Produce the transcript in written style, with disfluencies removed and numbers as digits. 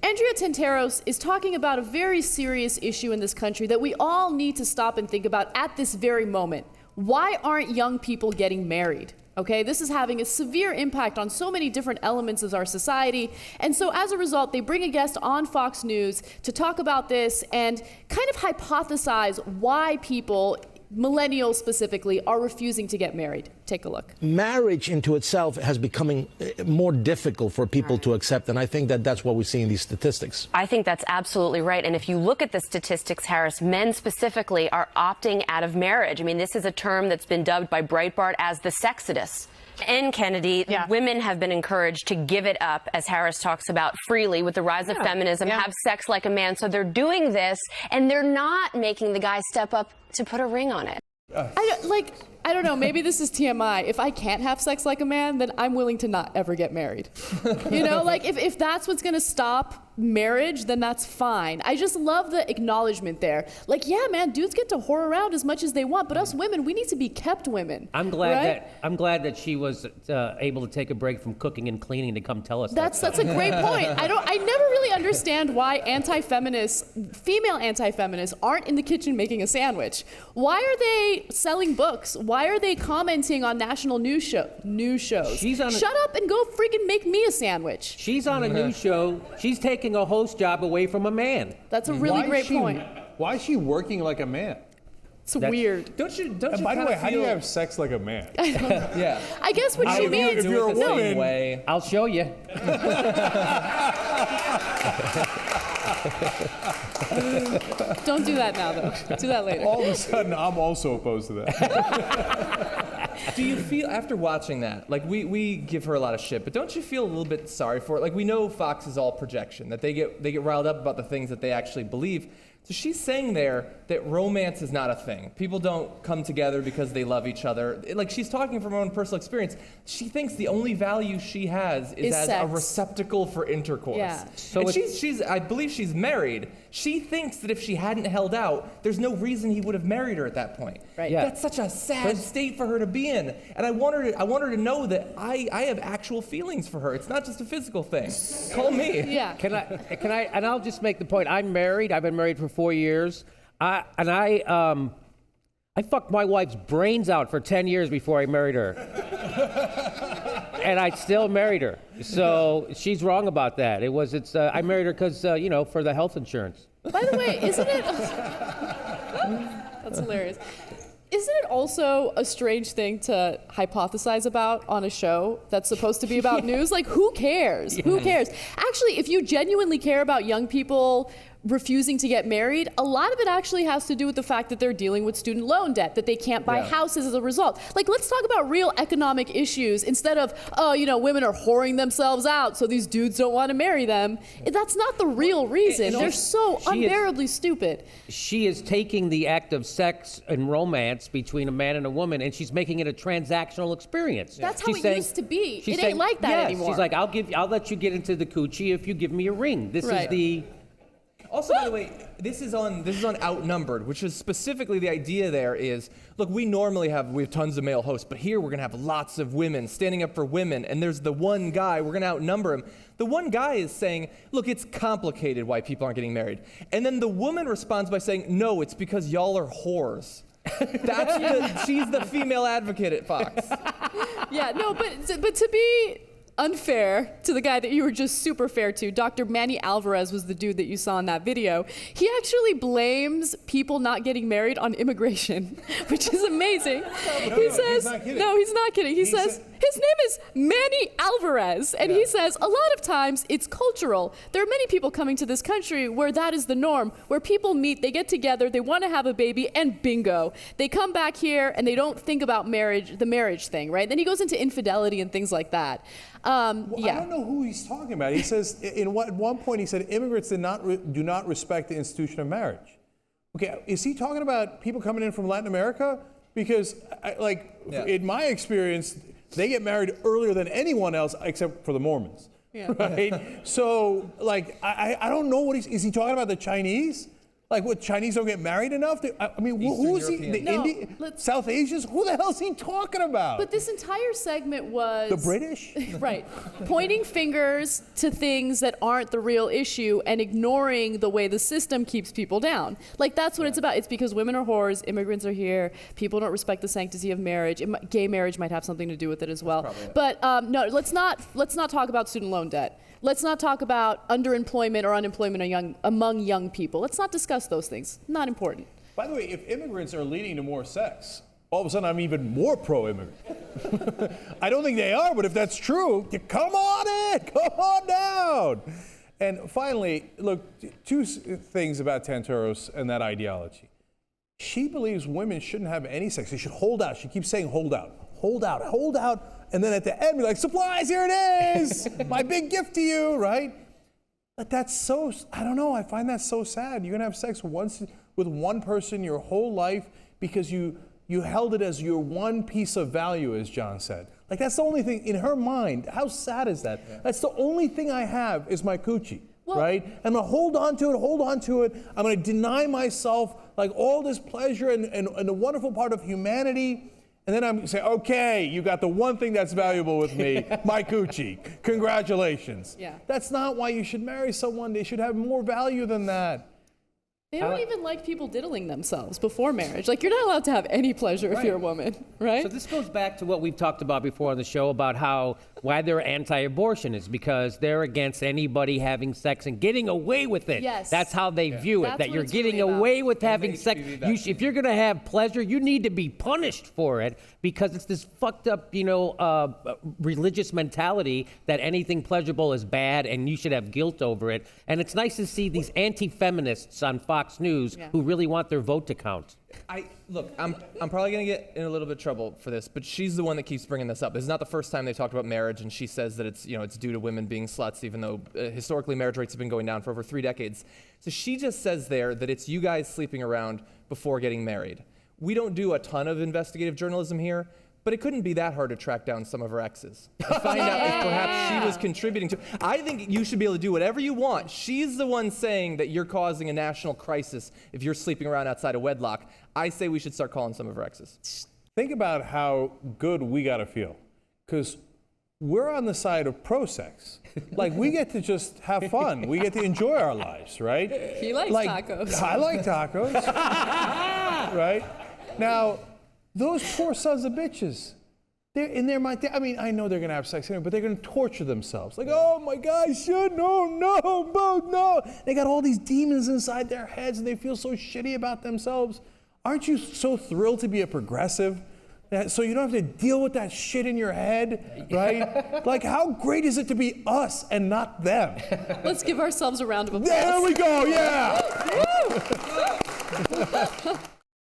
Andrea Tantaros is talking about a very serious issue in this country that we all need to stop and think about at this very moment. Why aren't young people getting married? Okay, this is having a severe impact on so many different elements of our society. And so as a result, they bring a guest on Fox News to talk about this and kind of hypothesize why people, millennials specifically, are refusing to get married. Take a look. Marriage into itself has becoming more difficult for people to accept, and I think that that's what we see in these statistics. I think that's absolutely right. And if you look at the statistics, Harris, men specifically are opting out of marriage. I mean, this is a term that's been dubbed by Breitbart as the sexodus. And Kennedy, women have been encouraged to give it up, as Harris talks about, freely with the rise of feminism, have sex like a man. So they're doing this, and they're not making the guy step up to put a ring on it. I don't know, maybe this is TMI. If I can't have sex like a man, then I'm willing to not ever get married. You know, like if that's what's gonna stop marriage, then that's fine. I just love the acknowledgement there. Like, yeah, man, dudes get to whore around as much as they want, but us women, we need to be kept women. I'm glad that she was able to take a break from cooking and cleaning to come tell us that's a great point. I never really understand why female anti-feminists aren't in the kitchen making a sandwich. Why are they selling books? Why are they commenting on national news shows? Shut up and go freaking make me a sandwich. She's on a news show. She's taking a host job away from a man. That's a really great point. Why is she working like a man? It's weird. Don't you by the way, how do you have sex like a man? Yeah. I guess what she means. If you're a woman, way. I'll show you. Don't do that now, though. Do that later. All of a sudden, I'm also opposed to that. Do you feel, after watching that, like we give her a lot of shit, but don't you feel a little bit sorry for it? Like, we know Fox is all projection, that they get riled up about the things that they actually believe. So she's saying there that romance is not a thing. People don't come together because they love each other. Like, she's talking from her own personal experience. She thinks the only value she has is as sex. A receptacle for intercourse. Yeah. So and I believe she's married. She thinks that if she hadn't held out, there's no reason he would have married her at that point. Right. Yeah. That's such a sad state for her to be in. And I want her to know that I have actual feelings for her. It's not just a physical thing. Call me. Yeah. Can I? And I'll just make the point. I'm married. I've been married for 4 years. I fucked my wife's brains out for 10 years before I married her. And I still married her. So she's wrong about that. I married her because, for the health insurance. By the way, isn't it? That's hilarious. Isn't it also a strange thing to hypothesize about on a show that's supposed to be about news? Like, who cares? Who cares? Actually, if you genuinely care about young people refusing to get married, a lot of it actually has to do with the fact that they're dealing with student loan debt, that they can't buy houses as a result. Like, let's talk about real economic issues instead of, women are whoring themselves out, so these dudes don't want to marry them. That's not the real reason. They're so unbearably stupid. She is taking the act of sex and romance between a man and a woman, and she's making it a transactional experience. That's how it used to be. It ain't like that anymore. She's like, I'll let you get into the coochie if you give me a ring. This is the... Also, by the way, this is on Outnumbered, which is specifically the idea there is, look, we have tons of male hosts, but here we're going to have lots of women standing up for women, and there's the one guy, we're going to outnumber him. The one guy is saying, look, it's complicated why people aren't getting married. And then the woman responds by saying, no, it's because y'all are whores. She's the female advocate at Fox. Yeah, no, but to be unfair to the guy that you were just super fair to, Dr. Manny Alvarez was the dude that you saw in that video. He actually blames people not getting married on immigration, which is amazing. He's not kidding. He says his name is Manny Alvarez, and he says a lot of times it's cultural. There are many people coming to this country where that is the norm, where people meet, they get together, they want to have a baby, and bingo. They come back here and they don't think about marriage, the marriage thing, right? Then he goes into infidelity and things like that. I don't know who he's talking about. He says, at one point he said, immigrants do not respect the institution of marriage. Okay, is he talking about people coming in from Latin America? Because, in my experience, they get married earlier than anyone else except for the Mormons. Yeah. Right? So, I don't know is he talking about the Chinese? Like, what, Chinese don't get married enough? I mean, who's he? The South Asians? Who the hell is he talking about? But this entire segment was... The British? Right. Pointing fingers to things that aren't the real issue and ignoring the way the system keeps people down. Like, that's what it's about. It's because women are whores, immigrants are here, people don't respect the sanctity of marriage. Gay marriage might have something to do with it as well. But no, let's not talk about student loan debt. Let's not talk about underemployment or unemployment among young people. Let's not discuss those things. Not important. By the way, if immigrants are leading to more sex, all of a sudden I'm even more pro-immigrant. I don't think they are, but if that's true, come on in, come on down. And finally, look, two things about Tantaros and that ideology. She believes women shouldn't have any sex. They should hold out. She keeps saying hold out, hold out, hold out. And then at the end, be like, supplies, here it is. My big gift to you, right? But that's so, I don't know, I find that so sad. You're gonna have sex once with one person your whole life because you held it as your one piece of value, as John said. Like, that's the only thing in her mind. How sad is that? Yeah. That's the only thing I have is my coochie, right? I'm gonna hold on to it. I'm gonna deny myself like all this pleasure and the wonderful part of humanity. And then I'm going to say, okay, you got the one thing that's valuable with me, my coochie. Congratulations. Yeah. That's not why you should marry someone. They should have more value than that. They don't even like people diddling themselves before marriage. Like, you're not allowed to have any pleasure if you're a woman, right? So this goes back to what we've talked about before on the show about why they're anti-abortion is because they're against anybody having sex and getting away with it. Yes. That's how they view it, That's that what you're it's getting really away about. with having sex. If you're going to have pleasure, you need to be punished for it because it's this fucked up, religious mentality that anything pleasurable is bad and you should have guilt over it. And it's nice to see these anti-feminists on Fox News who really want their vote to count. I'm probably going to get in a little bit of trouble for this, but she's the one that keeps bringing this up. This is not the first time they talked about marriage, and she says that it's due to women being sluts, even though historically marriage rates have been going down for over 3 decades. So she just says there that it's you guys sleeping around before getting married. We don't do a ton of investigative journalism here, but it couldn't be that hard to track down some of her exes to find out if perhaps she was contributing to. I think you should be able to do whatever you want. She's the one saying that you're causing a national crisis if you're sleeping around outside of wedlock. I say we should start calling some of her exes. Think about how good we gotta feel, because we're on the side of pro-sex. Like, we get to just have fun. We get to enjoy our lives, right? He likes tacos. I like tacos, right? Now, those poor sons of bitches, they're in their mind. I mean, I know they're gonna have sex anyway, but they're gonna torture themselves. Like, oh my God, no. They got all these demons inside their heads and they feel so shitty about themselves. Aren't you so thrilled to be a progressive? So you don't have to deal with that shit in your head, right? Like, how great is it to be us and not them? Let's give ourselves a round of applause. There we go, yeah!